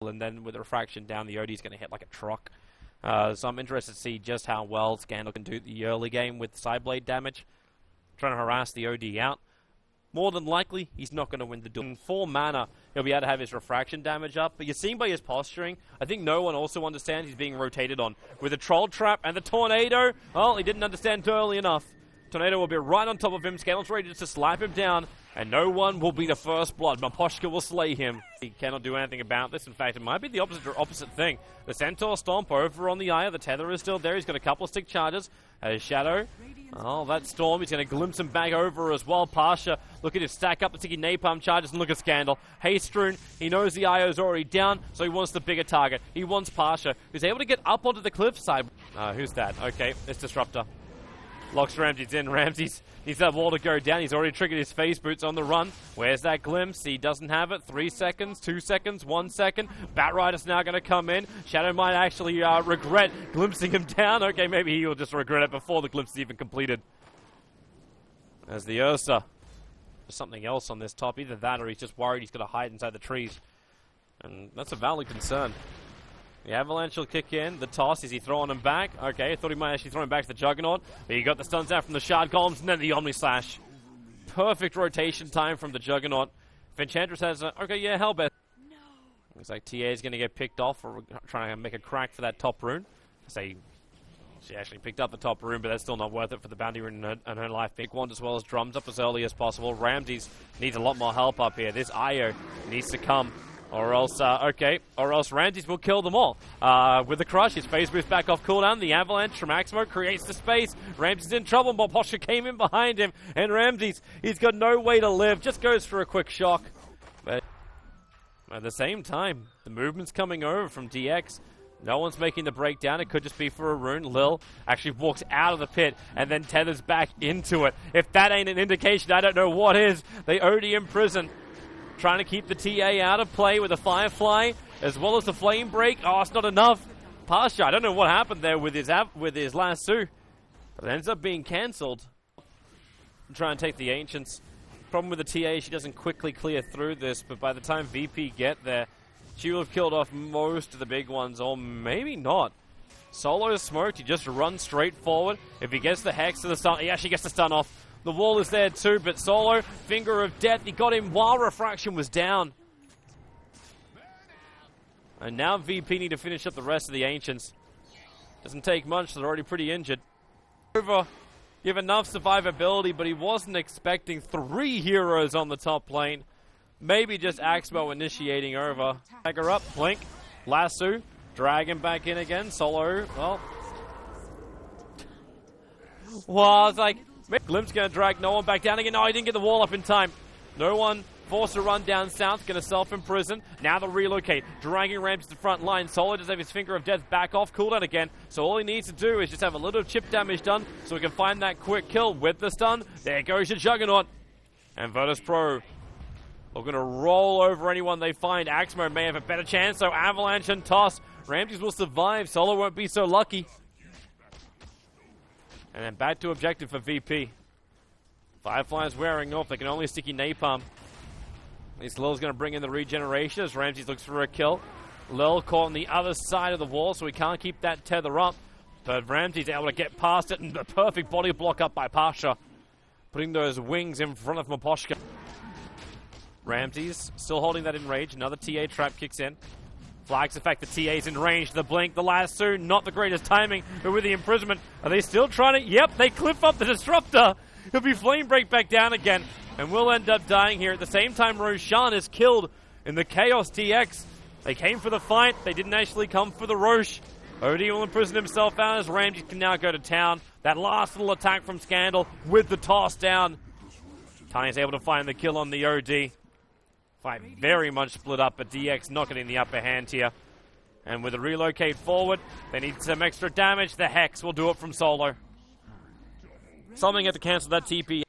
cycle, and then with the refraction down, the OD is going to hit like a truck. So I'm interested to see just how well Scandal can do the early game with Sideblade damage. Trying to harass the OD out. More than likely, he's not going to win the duel. In 4 mana, he'll be able to have his refraction damage up. But you're seeing by his posturing, I think no one also understands he's being rotated on. With the Troll Trap and the Tornado, well, he didn't understand early enough. Tornado will be right on top of him. Scandal's ready to slap him down. And no one will be the first blood. Maposhka will slay him. He cannot do anything about this. In fact, it might be the opposite thing. The Centaur Stomp over on the Eye. The Tether is still there. He's got a couple of stick charges. His Shadow. Oh, that Storm. He's going to glimpse him back over as well. Pasha, look at his stack up the sticky Napalm charges, and look at Scandal. Hastrun, he knows the IO's already down, so he wants the bigger target. He wants Pasha, who's able to get up onto the cliffside. Who's that? Okay, it's Disruptor. Locks Ramses in. Ramses needs that wall to go down. He's already triggered his phase boots on the run. Where's that glimpse? He doesn't have it. 3 seconds, 2 seconds, 1 second. Batrider's now going to come in. Shadow might actually regret glimpsing him down. Okay, maybe he will just regret it before the glimpse is even completed. There's the Ursa. There's something else on this top. Either that or he's just worried he's going to hide inside the trees. And that's a valid concern. The Avalanche will kick in. The toss, is he throwing him back? Okay, I thought he might actually throw him back to the Juggernaut. But he got the stuns out from the Shard Golems and then the Omni Slash. Perfect rotation time from the Juggernaut. If Enchantress has okay, yeah, Hellbeth. No. Looks like TA is going to get picked off for trying to make a crack for that top rune. Say she actually picked up the top rune, but that's still not worth it for the bounty rune and her life. Big one as well as drums up as early as possible. Ramses needs a lot more help up here. This IO needs to come. Or else Ramses will kill them all. With the crush, his phase boost back off cooldown. The Avalanche from Axmo creates the space. Ramses in trouble. Maposhka came in behind him. And Ramses, he's got no way to live. Just goes for a quick shock. But at the same time, the movement's coming over from DX. No one's making the breakdown. It could just be for a rune. Lil actually walks out of the pit and then tethers back into it. If that ain't an indication, I don't know what is. They OD in prison. Trying to keep the TA out of play with a Firefly, as well as the Flame Break. Oh, it's not enough. Pasha, I don't know what happened there with his lasso, but it ends up being cancelled. Try and take the Ancients. Problem with the TA, she doesn't quickly clear through this, but by the time VP get there, she will have killed off most of the big ones, or maybe not. Solo is smoked, he just runs straight forward. If he gets the Hex to the stun, he actually gets the stun off. The wall is there too, but Solo, Finger of Death, he got him while Refraction was down. And now VP need to finish up the rest of the Ancients. Doesn't take much, they're already pretty injured. Over, give enough survivability, but he wasn't expecting 3 heroes on the top lane. Maybe just Axmo initiating over. Tag her up, Blink, Lasso, drag him back in again. Solo, well, it's like, Glimp's going to drag no one back down again. No, he didn't get the wall up in time. No one forced to run down south. Going to self-imprison. Now they'll relocate. Dragging Ramses to the front line. Solo does have his Finger of Death back off cooldown again. So all he needs to do is just have a little chip damage done so he can find that quick kill with the stun. There goes your Juggernaut. And Virtus Pro are going to roll over anyone they find. Axmo may have a better chance, so Avalanche and Toss. Ramses will survive. Solo won't be so lucky. And then back to objective for VP. Firefly's wearing off. They can only sticky Napalm. At least Lil's going to bring in the regeneration as Ramses looks for a kill. Lil caught on the other side of the wall, so he can't keep that tether up. But Ramses able to get past it, and the perfect body block up by Pasha. Putting those wings in front of Maposhka. Ramses still holding that in range. Another TA trap kicks in. Flags the fact that TA's in range. The blink, the lasso, not the greatest timing, but with the imprisonment, are they still trying to? Yep, they clip up the Disruptor. He'll be Flame Break back down again, and will end up dying here. At the same time, Roshan is killed in the Chaos TX. They came for the fight. They didn't actually come for the Roche. OD will imprison himself out as Ramses can now go to town. That last little attack from Scandal with the toss down. Tiny's able to find the kill on the OD. Fight very much split up, but DX not getting the upper hand here. And with a relocate forward, they need some extra damage. The Hex will do it from Solo. Something had to cancel that TP.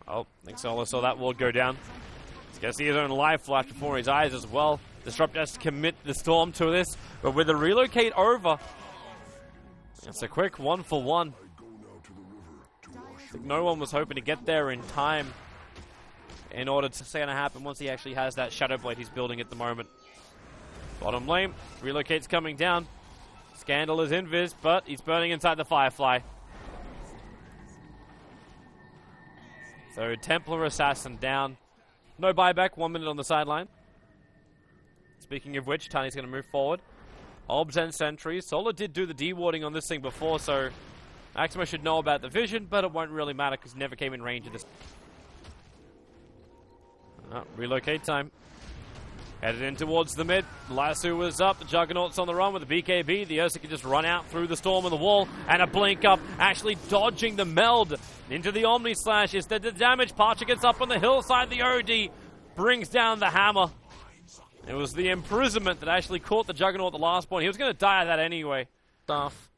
Oh, I think Solo saw that ward go down. He's going to see his own life flash before his eyes as well. Disrupt has to commit the Storm to this, but with the relocate over, it's a quick 1-for-1. No one was hoping to get there in time. in order to see it happen once he actually has that Shadow Blade he's building at the moment. Bottom lane, Relocate's coming down. Scandal is invis, but he's burning inside the Firefly. So Templar Assassin down. No buyback, 1 minute on the sideline. Speaking of which, Tiny's going to move forward. Obs and sentries. Solar did do the dewarding on this thing before, so Maxima should know about the vision, but it won't really matter because he never came in range of this. Relocate time. Headed in towards the mid. Lasso was up. The Juggernaut's on the run with the BKB. The Ursa can just run out through the storm and the wall. And a blink up, actually dodging the meld into the Omni Slash. Instead of the damage, Parcher gets up on the hillside. The OD brings down the hammer. It was the imprisonment that actually caught the Juggernaut at the last point. He was going to die of that anyway. Stuff.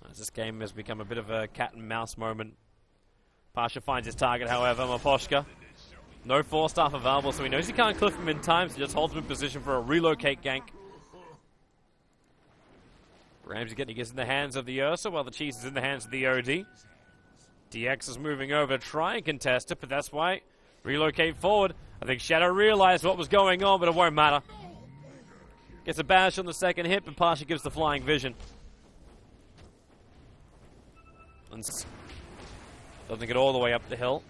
As this game has become a bit of a cat and mouse moment. Pasha finds his target, however, Maposhka. No 4-staff available, so he knows he can't cliff him in time, so he just holds him in position for a relocate gank. Ramsey gets in the hands of the Ursa, while the Cheese is in the hands of the OD. DX is moving over to try and contest it, but that's why relocate forward. I think Shadow realized what was going on, but it won't matter. Gets a bash on the second hit, but Pasha gives the flying vision. And doesn't get all the way up the hill.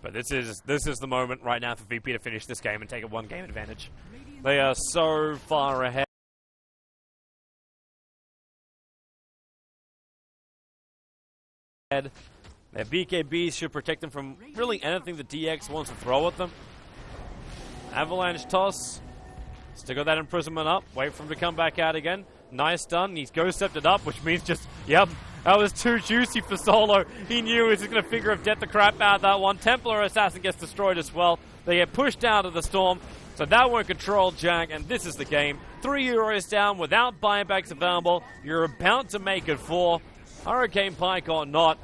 But this is the moment right now for VP to finish this game and take a 1-game advantage. They are so far ahead. Their BKBs should protect them from really anything the DX wants to throw at them. Avalanche toss. Still got that imprisonment up. Wait for him to come back out again. Nice stun. He's ghost stepped it up, which means just, yep, that was too juicy for Solo. He knew he was going to figure of death the crap out of that one. Templar Assassin gets destroyed as well. They get pushed out of the storm, so that won't control Jack, and this is the game. 3 heroes down without buybacks available. You're about to make it 4. Hurricane Pike or not.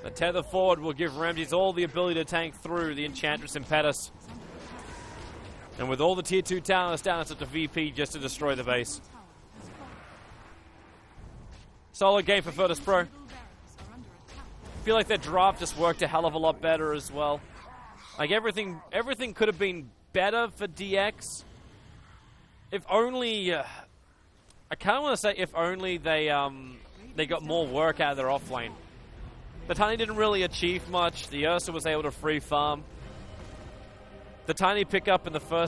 The tether forward will give Ramses all the ability to tank through the Enchantress Impetus. And with all the tier 2 towers down, it's up to VP just to destroy the base. Solid game for Virtus Pro. I feel like their draft just worked a hell of a lot better as well. Like everything could have been better for DX. If only, I kind of want to say if only they got more work out of their offlane. The Tiny didn't really achieve much. The Ursa was able to free farm. The Tiny pickup in the first